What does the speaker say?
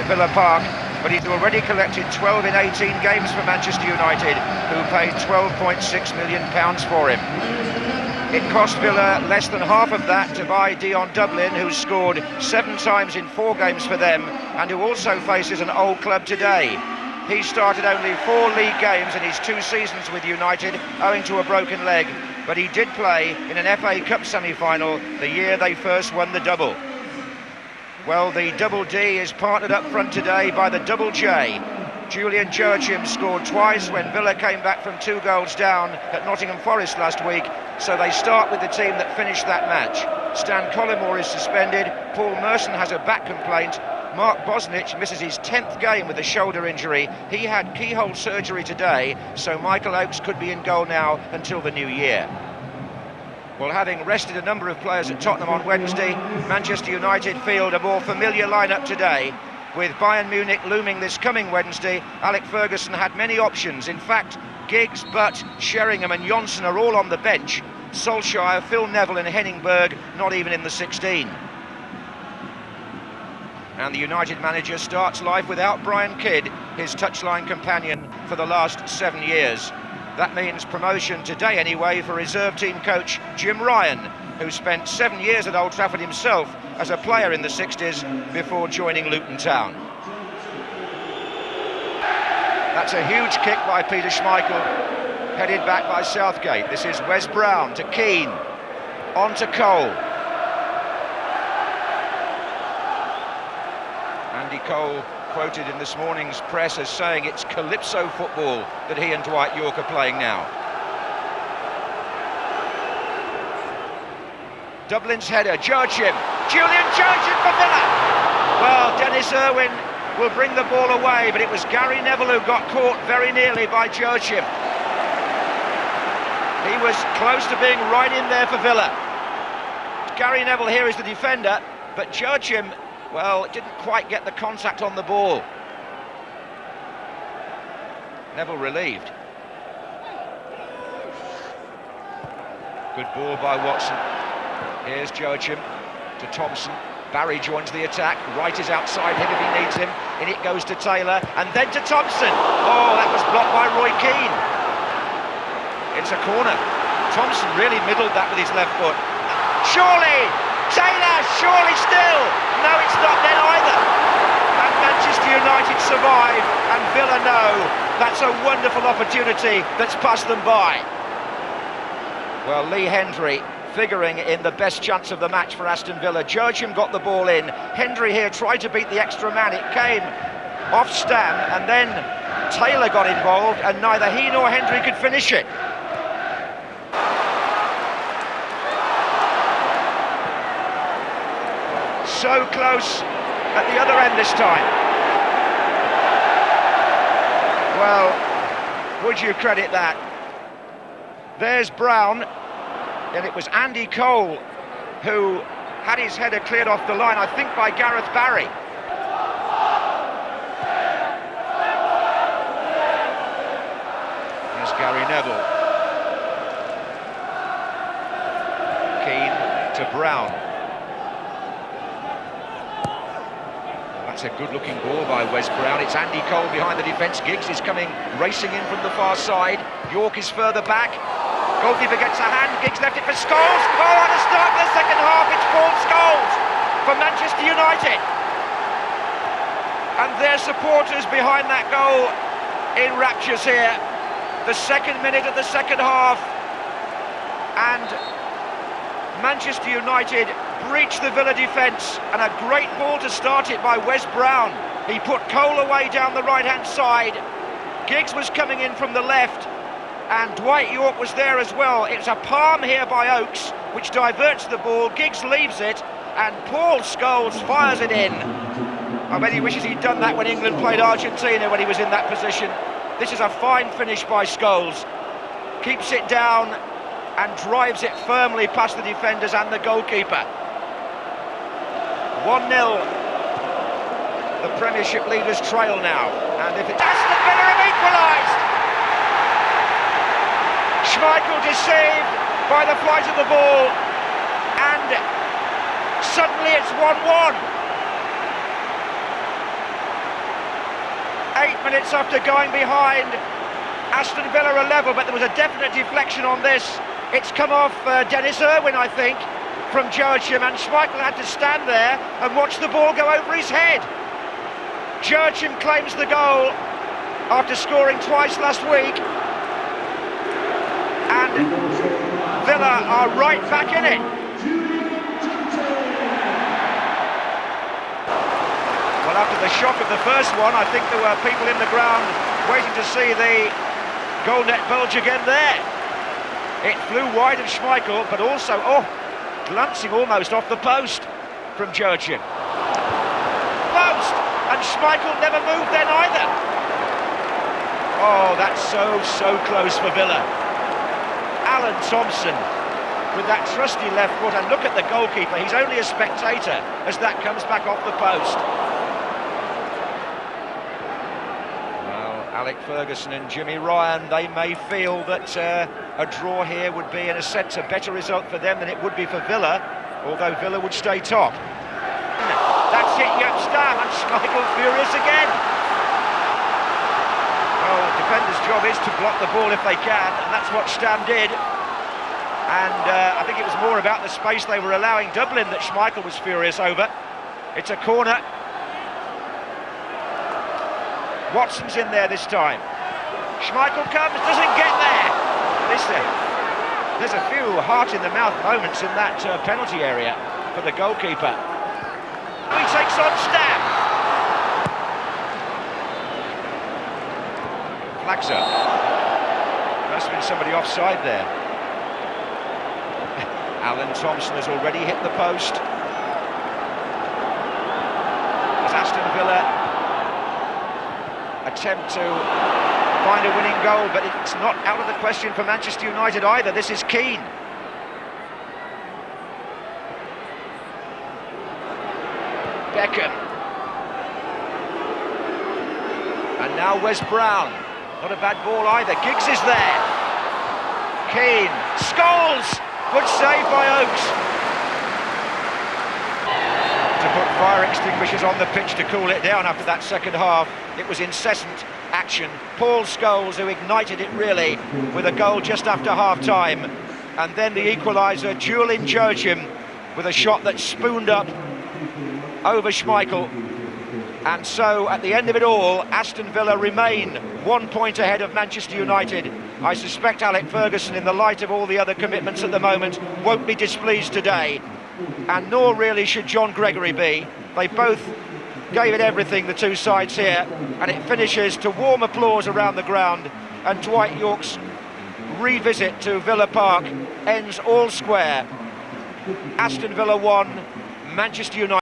at Villa Park, but he's already collected 12 in 18 games for Manchester United, who paid £12.6 million for him. It cost Villa less than half of that to buy Dion Dublin, who scored 7 times in 4 games for them, and who also faces an old club today. He started only 4 league games in his 2 seasons with United, owing to a broken leg, but he did play in an FA Cup semi-final the year they first won the double. Well, the double D is partnered up front today by the double J. Julian Joachim scored twice when Villa came back from 2 goals down at Nottingham Forest last week, so they start with the team that finished that match. Stan Collymore is suspended, Paul Merson has a back complaint, Mark Bosnich misses his 10th game with a shoulder injury. He had keyhole surgery today, so Michael Oakes could be in goal now until the new year. Well, having rested a number of players at Tottenham on Wednesday, Manchester United field a more familiar lineup today. With Bayern Munich looming this coming Wednesday, Alec Ferguson had many options. In fact, Giggs, Butt, Sheringham and Johnson are all on the bench. Solskjaer, Phil Neville and Henningberg not even in the 16. And the United manager starts life without Brian Kidd, his touchline companion for the last 7 years. That means promotion today anyway for reserve team coach Jim Ryan, who spent 7 years at Old Trafford himself as a player in the 60s before joining Luton Town. That's a huge kick by Peter Schmeichel, headed back by Southgate. This is Wes Brown to Keane, on to Cole. Andy Cole quoted in this morning's press as saying it's calypso football that he and Dwight Yorke are playing now. Dublin's header, Joachim, Julian Joachim for Villa. Well, Dennis Irwin will bring the ball away, but it was Gary Neville who got caught very nearly by Joachim. He was close to being right in there for Villa. Gary Neville here is the defender, but Joachim, well, didn't quite get the contact on the ball. Neville relieved. Good ball by Watson. Here's Joachim to Thompson. Barry joins the attack. Wright is outside him if he needs him. In it goes to Taylor and then to Thompson. Oh, that was blocked by Roy Keane. It's a corner. Thompson really middled that with his left foot. Surely! Taylor, surely still! No, it's not then either. And Manchester United survive, and Villa know that's a wonderful opportunity that's passed them by. Well, Lee Hendry figuring in the best chance of the match for Aston Villa. Joachim got the ball in. Hendry here tried to beat the extra man. It came off Stam, and then Taylor got involved, and neither he nor Hendry could finish it. So close at the other end this time. Well, would you credit that? There's Brown, and it was Andy Cole who had his header cleared off the line, I think by Gareth Barry. Here's Gary Neville. Keane to Brown. That's a good-looking ball by Wes Brown. It's Andy Cole behind the defence. Giggs is coming racing in from the far side. Yorke is further back. Goalkeeper gets a hand. Giggs left it for Scholes. Oh, at the start of the second half, it's Paul Scholes for Manchester United. And their supporters behind that goal in raptures here. The 2nd minute of the second half. And Manchester United breached the Villa defence, and a great ball to start it by Wes Brown. He put Cole away down the right-hand side. Giggs was coming in from the left, and Dwight Yorke was there as well. It's a palm here by Oakes, which diverts the ball. Giggs leaves it, and Paul Scholes fires it in. I bet he wishes he'd done that when England played Argentina when he was in that position. This is a fine finish by Scholes. Keeps it down and drives it firmly past the defenders and the goalkeeper. 1-0. The Premiership leaders trail now, and if it's Aston Villa have equalised. Schmeichel deceived by the flight of the ball, and suddenly it's 1-1. 8 minutes after going behind. Aston Villa are level, but there was a definite deflection on this. It's come off Dennis Irwin, I think, from Joachim, and Schmeichel had to stand there and watch the ball go over his head. Joachim claims the goal after scoring twice last week, and Villa are right back in it. Well, after the shock of the first one, I think there were people in the ground waiting to see the goal net bulge again there. It flew wide of Schmeichel, but also, glancing almost off the post from Joachim. Post! And Schmeichel never moved then either. Oh, that's so close for Villa. Alan Thompson with that trusty left foot, and look at the goalkeeper, he's only a spectator as that comes back off the post. Alec Ferguson and Jimmy Ryan, they may feel that a draw here would be, in a sense, a better result for them than it would be for Villa, although Villa would stay top. That's it, Stam, and Schmeichel furious again. Well, the defender's job is to block the ball if they can, and that's what Stam did. And I think it was more about the space they were allowing Dublin that Schmeichel was furious over. It's a corner. Watson's in there this time. Schmeichel comes, doesn't get there. There's a few heart-in-the-mouth moments in that penalty area for the goalkeeper. He takes on Stam. Flags up. Must have been somebody offside there. Alan Thompson has already hit the post. As Aston Villa attempt to find a winning goal, but it's not out of the question for Manchester United either. This is Keane. Beckham. And now Wes Brown. Not a bad ball either. Giggs is there. Keane. Scholes! Good save by Oakes. To put fire extinguishers on the pitch to cool it down after that second half. It was incessant action. Paul Scholes, who ignited it really with a goal just after half-time, and then the equaliser, Julian Joachim, with a shot that spooned up over Schmeichel. And so at the end of it all, Aston Villa remain 1 point ahead of Manchester United. I suspect Alec Ferguson, in the light of all the other commitments at the moment, won't be displeased today, and nor really should John Gregory be. They both gave it everything, the two sides here, and it finishes to warm applause around the ground, and Dwight Yorke's revisit to Villa Park ends all square. Aston Villa 1, Manchester United